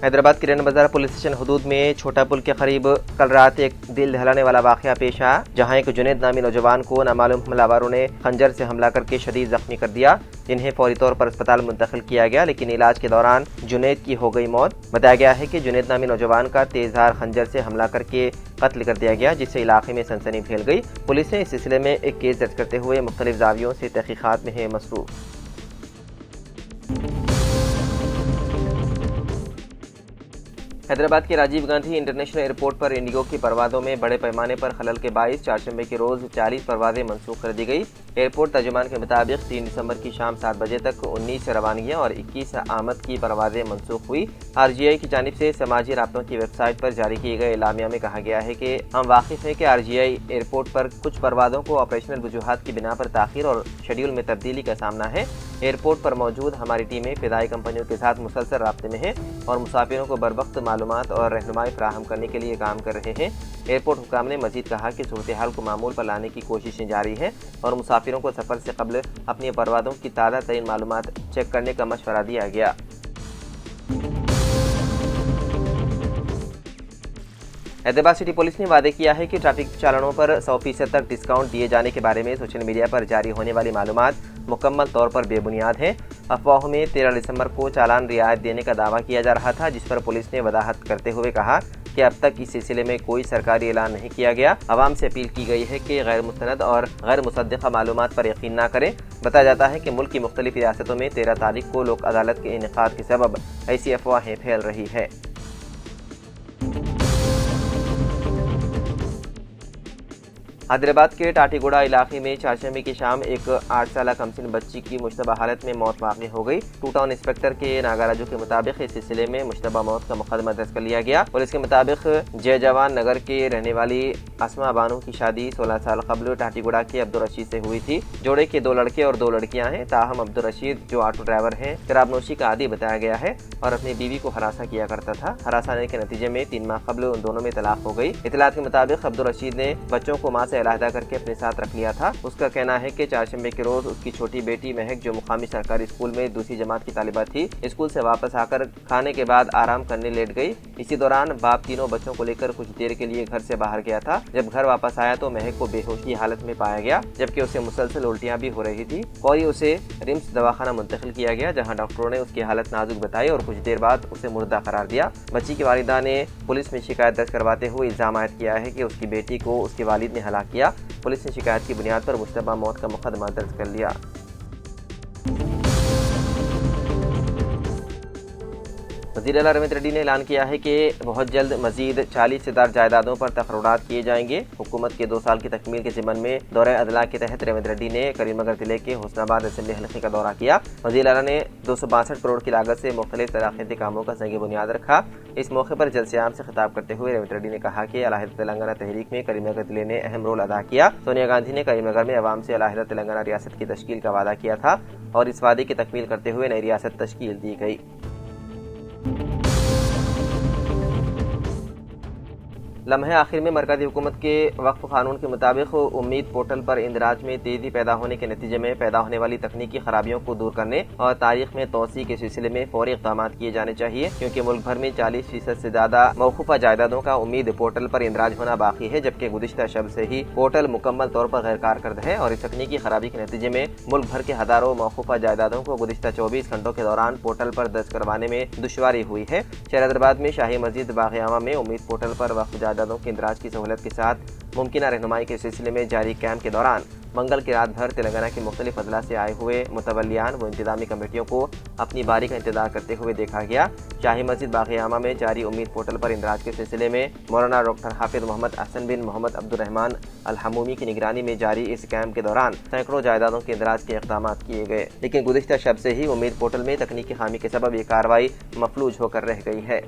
حیدرآباد کے رین بازار police station حدود میں چھوٹا پل کے قریب کل رات ایک دل دہلانے والا واقعہ پیش آیا، جہاں ایک جنید نامی نوجوان کو نامعلوم حملہ آوروں نے خنجر سے حملہ کر کے شدید زخمی کر دیا، جنہیں فوری طور پر اسپتال منتقل کیا گیا، لیکن علاج کے دوران جنید کی ہو گئی موت۔ بتایا گیا ہے کہ جنید نامی نوجوان کا تیز دھار خنجر سے حملہ کر کے قتل کر دیا گیا، جس سے علاقے میں سنسنی پھیل گئی۔ پولیس نے اس سلسلے میں ایک کیس درج کرتے ہوئے مختلف زاویوں سے تحقیقات میں ہے مصروف۔ حیدرآباد کے راجیو گاندھی انٹرنیشنل ایئرپورٹ پر انڈیگو کی پروازوں میں بڑے پیمانے پر خلل کے باعث چہارشنبے کے روز 40 پروازیں منسوخ کر دی گئی۔ ایئرپورٹ ترجمان کے مطابق 3 دسمبر کی شام 7 بجے تک 19 روانگیاں اور 21 آمد کی پروازیں منسوخ ہوئی۔ RGI کی جانب سے سماجی رابطوں کی ویب سائٹ پر جاری کیے گئے اعلامیہ میں کہا گیا ہے کہ ہم واقف ہیں کہ RGI ایئرپورٹ پر کچھ پروازوں کو آپریشنل وجوہات کی بنا پر تاخیر اور شیڈول میں تبدیلی کا سامنا ہے۔ ایئرپورٹ پر موجود ہماری ٹیمیں فضائی کمپنیوں کے ساتھ مسلسل رابطے میں ہیں اور مسافروں کو بروقت معلومات اور رہنمائی فراہم کرنے کے لیے کام کر رہے ہیں۔ ایئرپورٹ حکام نے مزید کہا کہ صورتحال کو معمول پر لانے کی کوششیں جاری ہیں اور مسافروں کو سفر سے قبل اپنی پروازوں کی تازہ ترین معلومات چیک کرنے کا مشورہ دیا گیا۔ حیدرآباد سٹی پولیس نے وعدے کیا ہے کہ ٹریفک چالانوں پر 100% تک ڈسکاؤنٹ دیے جانے کے بارے میں سوشل میڈیا پر جاری ہونے والی معلومات مکمل طور پر بے بنیاد ہیں۔ افواہوں میں 13 دسمبر کو چالان رعایت دینے کا دعویٰ کیا جا رہا تھا، جس پر پولیس نے وضاحت کرتے ہوئے کہا کہ اب تک اس سلسلے میں کوئی سرکاری اعلان نہیں کیا گیا۔ عوام سے اپیل کی گئی ہے کہ غیر مستند اور غیر مصدقہ معلومات پر یقین نہ کریں۔ بتایا جاتا ہے کہ ملک کی مختلف ریاستوں میں 13 تاریخ کو لوک عدالت کے انعقاد کے سبب ایسی افواہیں پھیل رہی ہے۔ حیدرآباد کے ٹاٹی گوڑا علاقے میں چہارشنبے کی شام ایک 8 سالہ کمسن بچی کی مشتبہ حالت میں موت واقع ہو گئی۔ ٹو ٹاؤن انسپکٹر کے ناگاراجو کے مطابق اس سلسلے میں مشتبہ موت کا مقدمہ درج کر لیا گیا۔ پولیس کے مطابق جے جوان نگر کے رہنے والی اسما بانو کی شادی 16 سال قبل ٹاٹی گوڑا کے عبدالرشید سے ہوئی تھی۔ جوڑے کے 2 لڑکے اور 2 لڑکیاں ہیں، تاہم عبدالرشید جو آٹو ڈرائیور ہیں شراب نوشی کا عادی بتایا گیا ہے اور اپنی بیوی کو ہراساں کیا کرتا تھا۔ ہراسانے کے نتیجے میں 3 ماہ قبل ان دونوں میں طلاق ہو گئی۔ اطلاعات کے مطابق عبدالرشید نے بچوں کو ماں سے علیحدہ کر کے اپنے ساتھ رکھ لیا تھا۔ اس کا کہنا ہے کہ چہارشنبے کے روز اس کی چھوٹی بیٹی مہک، جو مقامی سرکاری اسکول میں دوسری جماعت کی طالبہ تھی، اسکول سے واپس آ کر کھانے کے بعد آرام کرنے لیٹ گئی۔ اسی دوران باپ تینوں بچوں کو لے کر کچھ دیر کے لیے گھر سے باہر گیا تھا۔ جب گھر واپس آیا تو مہک کو بے ہوش کی حالت میں پایا گیا، جبکہ اسے مسلسل الٹیاں بھی ہو رہی تھی۔ فوری اسے رمس دواخانہ منتقل کیا گیا، جہاں ڈاکٹروں نے اس کی حالت نازک بتائی اور کچھ دیر بعد اسے مردہ قرار دیا۔ بچی کی والدہ نے پولیس میں شکایت درج کرواتے ہوئے الزام عائد کیا ہے کہ اس کی بیٹی کو اس کے والد نے ہلاک کیا۔ پولیس نے شکایت کی بنیاد پر مشتبہ موت کا مقدمہ درج کر لیا۔ وزیر اعلیٰ ریونت ریڈی نے اعلان کیا ہے کہ بہت جلد مزید 40 سے زیادہ جائیدادوں پر تقررات کیے جائیں گے۔ حکومت کے 2 سال کی تکمیل کے ضمن میں دورہ عدلیٰ کے تحت ریونت ریڈی نے کریم نگر ضلع کے حسن آباد اسمبلی حلقے کا دورہ کیا۔ وزیر اعلیٰ نے 262 کروڑ کی لاگت سے مختلف ترقیاتی کاموں کا سنگ بنیاد رکھا۔ اس موقع پر جلسے عام سے خطاب کرتے ہوئے ریونت ریڈی نے کہا کہ علیحدہ تلنگانہ تحریک میں کریم نگر ضلع نے اہم رول ادا کیا۔ سونیا گاندھی نے کریم نگر میں عوام سے علیحدہ تلنگانہ ریاست کی تشکیل کا وعدہ کیا تھا اور اس وعدے کی تکمیل کرتے ہوئے نئی ریاست تشکیل دی گئی۔ لمحے آخر میں مرکزی حکومت کے وقف قانون کے مطابق امید پورٹل پر اندراج میں تیزی پیدا ہونے کے نتیجے میں پیدا ہونے والی تکنیکی خرابیوں کو دور کرنے اور تاریخ میں توسیع کے سلسلے میں فوری اقدامات کیے جانے چاہیے، کیونکہ ملک بھر میں 40% سے زیادہ موقوفہ جائیدادوں کا امید پورٹل پر اندراج ہونا باقی ہے، جبکہ گزشتہ شب سے ہی پورٹل مکمل طور پر غیر کارکرد ہے اور اس تکنیکی خرابی کے نتیجے میں ملک بھر کے ہزاروں موقوفہ جائیدادوں کو گزشتہ 24 گھنٹوں کے دوران پورٹل پر درج کروانے میں دشواری ہوئی ہے۔ شہر حیدرآباد میں شاہی مسجد باغ عامہ میں امید پورٹل پر وقف جائیدادوں کے اندراج کی سہولت کے ساتھ ممکنہ رہنمائی کے سلسلے میں جاری کیمپ کے دوران منگل کی رات بھر تلنگانہ کے مختلف اضلاع سے آئے ہوئے متولیان و انتظامی کمیٹیوں کو اپنی باری کا انتظار کرتے ہوئے دیکھا گیا۔ شاہی مسجد باغ عامہ میں جاری امید پورٹل پر اندراج کے سلسلے میں مولانا ڈاکٹر حافظ محمد احسن بن محمد عبد الرحمن الحمومی کی نگرانی میں جاری اس کیمپ کے دوران سینکڑوں جائیدادوں کے اندراج کے اقدامات کیے گئے، لیکن گزشتہ شب سے ہی امید پورٹل میں تکنیکی خامی کے سبب یہ کارروائی مفلوج ہو کر رہ گئی ہے۔